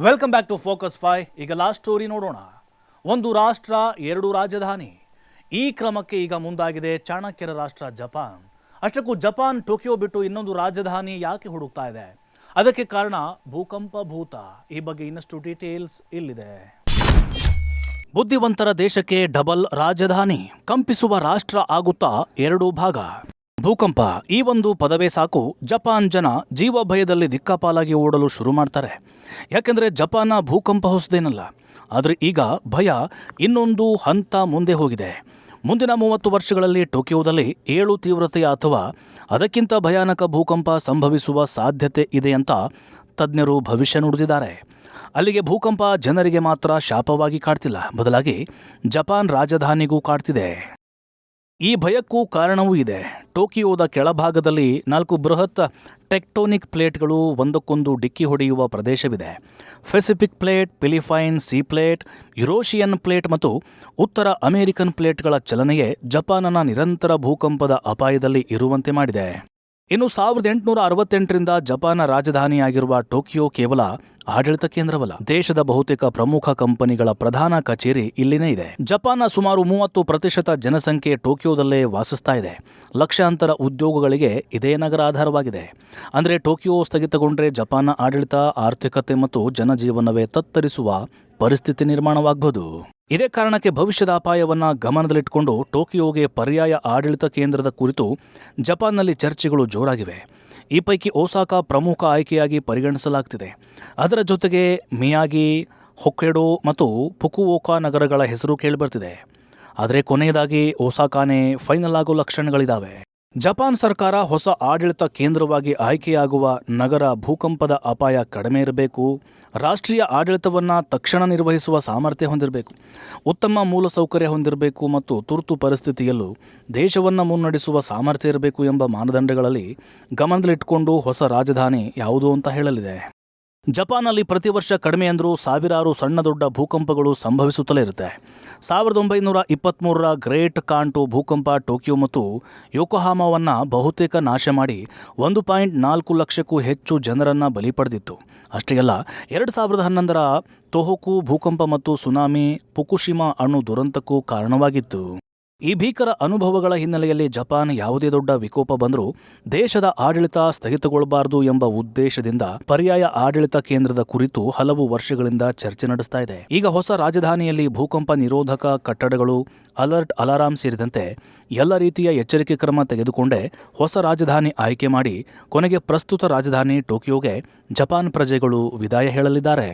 Welcome back to focus 5. ಈಗ last story ನೋಡೋಣ. ಒಂದು ರಾಷ್ಟ್ರ ಎರಡು ರಾಜಧಾನಿ. ಈ ಕ್ರಮಕ್ಕೆ ಈಗ ಮುಂದಾಗಿದೆ ಚಾಣಕ್ಯರ ರಾಷ್ಟ್ರ ಜಪಾನ್. ಅಷ್ಟಕ್ಕೂ ಜಪಾನ್ ಟೋಕಿಯೋ ಬಿಟ್ಟು ಇನ್ನೊಂದು ರಾಜಧಾನಿ ಯಾಕೆ ಹುಡುಕ್ತಾ ಇದೆ? ಅದಕ್ಕೆ ಕಾರಣ ಭೂಕಂಪ ಭೂತ. ಈ ಬಗ್ಗೆ ಇನ್ನಷ್ಟು ಡೀಟೇಲ್ಸ್ ಇಲ್ಲಿದೆ. ಬುದ್ಧಿವಂತರ ದೇಶಕ್ಕೆ ಡಬಲ್ ರಾಜಧಾನಿ, ಕಂಪಿಸುವ ರಾಷ್ಟ್ರ ಆಗುತ್ತಾ ಎರಡು ಭಾಗ. ಭೂಕಂಪ ಈ ಒಂದು ಪದವೇ ಸಾಕು, ಜಪಾನ್ ಜನ ಜೀವ ಭಯದಲ್ಲಿ ದಿಕ್ಕಾಪಾಲಾಗಿ ಓಡಲು ಶುರು ಮಾಡ್ತಾರೆ. ಯಾಕೆಂದರೆ ಜಪಾನ್ನ ಭೂಕಂಪ ಹೊಸದೇನಲ್ಲ, ಆದರೆ ಈಗ ಭಯ ಇನ್ನೊಂದು ಹಂತ ಮುಂದೆ ಹೋಗಿದೆ. ಮುಂದಿನ 30 ವರ್ಷಗಳಲ್ಲಿ ಟೋಕಿಯೋದಲ್ಲಿ 7 ತೀವ್ರತೆಯ ಅಥವಾ ಅದಕ್ಕಿಂತ ಭಯಾನಕ ಭೂಕಂಪ ಸಂಭವಿಸುವ ಸಾಧ್ಯತೆ ಇದೆ ಅಂತ ತಜ್ಞರು ಭವಿಷ್ಯ ನುಡಿದಿದ್ದಾರೆ. ಅಲ್ಲಿಗೆ ಭೂಕಂಪ ಜನರಿಗೆ ಮಾತ್ರ ಶಾಪವಾಗಿ ಕಾಡ್ತಿಲ್ಲ, ಬದಲಾಗಿ ಜಪಾನ್ ರಾಜಧಾನಿಗೂ ಕಾಡ್ತಿದೆ. ಈ ಭಯಕ್ಕೂ ಕಾರಣವೂ ಇದೆ. ಟೋಕಿಯೋದ ಕೆಳಭಾಗದಲ್ಲಿ 4 ಬೃಹತ್ ಟೆಕ್ಟೋನಿಕ್ ಪ್ಲೇಟ್ಗಳು ಒಂದಕ್ಕೊಂದು ಡಿಕ್ಕಿ ಹೊಡೆಯುವ ಪ್ರದೇಶವಿದೆ. Pacific plate, Philippine sea plate, Eurasian plate ಮತ್ತು ಉತ್ತರ ಅಮೆರಿಕನ್ ಪ್ಲೇಟ್ಗಳ ಚಲನೆಯೇ ಜಪಾನನ ನಿರಂತರ ಭೂಕಂಪದ ಅಪಾಯದಲ್ಲಿ ಇರುವಂತೆ ಮಾಡಿದೆ. ಇನ್ನು 1868ರಿಂದ ಜಪಾನ್ನ ರಾಜಧಾನಿಯಾಗಿರುವ ಟೋಕಿಯೋ ಕೇವಲ ಆಡಳಿತ ಕೇಂದ್ರವಲ್ಲ, ದೇಶದ ಬಹುತೇಕ ಪ್ರಮುಖ ಕಂಪನಿಗಳ ಪ್ರಧಾನ ಕಚೇರಿ ಇಲ್ಲಿನೇ ಇದೆ. ಜಪಾನ್ನ ಸುಮಾರು 30% ಜನಸಂಖ್ಯೆ ಟೋಕಿಯೋದಲ್ಲೇ ವಾಸಿಸ್ತಾ ಇದೆ. ಲಕ್ಷಾಂತರ ಉದ್ಯೋಗಗಳಿಗೆ ಇದೇ ನಗರ ಆಧಾರವಾಗಿದೆ. ಅಂದರೆ ಟೋಕಿಯೋ ಸ್ಥಗಿತಗೊಂಡ್ರೆ ಜಪಾನ್ನ ಆಡಳಿತ, ಆರ್ಥಿಕತೆ ಮತ್ತು ಜನಜೀವನವೇ ತತ್ತರಿಸುವ ಪರಿಸ್ಥಿತಿ ನಿರ್ಮಾಣವಾಗಬಹುದು. ಇದೇ ಕಾರಣಕ್ಕೆ ಭವಿಷ್ಯದ ಅಪಾಯವನ್ನು ಗಮನದಲ್ಲಿಟ್ಟುಕೊಂಡು ಟೋಕಿಯೋಗೆ ಪರ್ಯಾಯ ಆಡಳಿತ ಕೇಂದ್ರದ ಕುರಿತು ಜಪಾನ್ನಲ್ಲಿ ಚರ್ಚೆಗಳು ಜೋರಾಗಿವೆ. ಈ ಪೈಕಿ ಒಸಾಕಾ ಪ್ರಮುಖ ಆಯ್ಕೆಯಾಗಿ ಪರಿಗಣಿಸಲಾಗ್ತಿದೆ. ಅದರ ಜೊತೆಗೆ ಮಿಯಾಗಿ, ಹೊಕ್ಕೆಡೋ ಮತ್ತು ಫುಕುವೋಕಾ ನಗರಗಳ ಹೆಸರು ಕೇಳಿಬರ್ತಿದೆ. ಆದರೆ ಕೊನೆಯದಾಗಿ ಒಸಾಕಾನೇ ಫೈನಲ್ ಆಗೋ ಲಕ್ಷಣಗಳಿದ್ದಾವೆ. ಜಪಾನ್ ಸರ್ಕಾರ ಹೊಸ ಆಡಳಿತ ಕೇಂದ್ರವಾಗಿ ಆಯ್ಕೆಯಾಗುವ ನಗರ ಭೂಕಂಪದ ಅಪಾಯ ಕಡಿಮೆ ಇರಬೇಕು, ರಾಷ್ಟ್ರೀಯ ಆಡಳಿತವನ್ನು ತಕ್ಷಣ ನಿರ್ವಹಿಸುವ ಸಾಮರ್ಥ್ಯ ಹೊಂದಿರಬೇಕು, ಉತ್ತಮ ಮೂಲಸೌಕರ್ಯ ಹೊಂದಿರಬೇಕು ಮತ್ತು ತುರ್ತು ಪರಿಸ್ಥಿತಿಯಲ್ಲೂ ದೇಶವನ್ನು ಮುನ್ನಡೆಸುವ ಸಾಮರ್ಥ್ಯ ಇರಬೇಕು ಎಂಬ ಮಾನದಂಡಗಳಲ್ಲಿ ಗಮನದಲ್ಲಿಟ್ಟುಕೊಂಡು ಹೊಸ ರಾಜಧಾನಿ ಯಾವುದು ಅಂತ ಹೇಳಲಿದೆ. ಜಪಾನ್ನಲ್ಲಿ ಪ್ರತಿ ವರ್ಷ ಕಡಿಮೆ ಅಂದರೂ ಸಾವಿರಾರು ಸಣ್ಣ ದೊಡ್ಡ ಭೂಕಂಪಗಳು ಸಂಭವಿಸುತ್ತಲೇ ಇರುತ್ತೆ. 1923ರ ಗ್ರೇಟ್ ಕಾಂಟೋ ಭೂಕಂಪ ಟೋಕಿಯೋ ಮತ್ತು ಯೋಕೋಹಾಮಾವನ್ನು ಬಹುತೇಕ ನಾಶ ಮಾಡಿ 1.4 ಲಕ್ಷಕ್ಕೂ ಹೆಚ್ಚು ಜನರನ್ನು ಬಲಿ ಪಡೆದಿತ್ತು. ಅಷ್ಟೇ ಅಲ್ಲ, 2011ರ ತೊಹೋಕು ಭೂಕಂಪ ಮತ್ತು ಸುನಾಮಿ, ಫುಕುಶಿಮಾ ಅಣು ದುರಂತಕ್ಕೂ ಕಾರಣವಾಗಿತ್ತು. ಈ ಭೀಕರ ಅನುಭವಗಳ ಹಿನ್ನೆಲೆಯಲ್ಲಿ ಜಪಾನ್ ಯಾವುದೇ ದೊಡ್ಡ ವಿಕೋಪ ಬಂದರೂ ದೇಶದ ಆಡಳಿತ ಸ್ಥಗಿತಗೊಳ್ಳಬಾರದು ಎಂಬ ಉದ್ದೇಶದಿಂದ ಪರ್ಯಾಯ ಆಡಳಿತ ಕೇಂದ್ರದ ಕುರಿತು ಹಲವು ವರ್ಷಗಳಿಂದ ಚರ್ಚೆ ನಡೆಸ್ತಾ ಇದೆ. ಈಗ ಹೊಸ ರಾಜಧಾನಿಯಲ್ಲಿ ಭೂಕಂಪ ನಿರೋಧಕ ಕಟ್ಟಡಗಳು, ಅಲರ್ಟ್ ಅಲಾರಾಂ ಸೇರಿದಂತೆ ಎಲ್ಲ ರೀತಿಯ ಎಚ್ಚರಿಕೆ ಕ್ರಮ ತೆಗೆದುಕೊಂಡೇ ಹೊಸ ರಾಜಧಾನಿ ಆಯ್ಕೆ ಮಾಡಿ ಕೊನೆಗೆ ಪ್ರಸ್ತುತ ರಾಜಧಾನಿ ಟೋಕಿಯೋಗೆ ಜಪಾನ್ ಪ್ರಜೆಗಳು ವಿದಾಯ ಹೇಳಲಿದ್ದಾರೆ.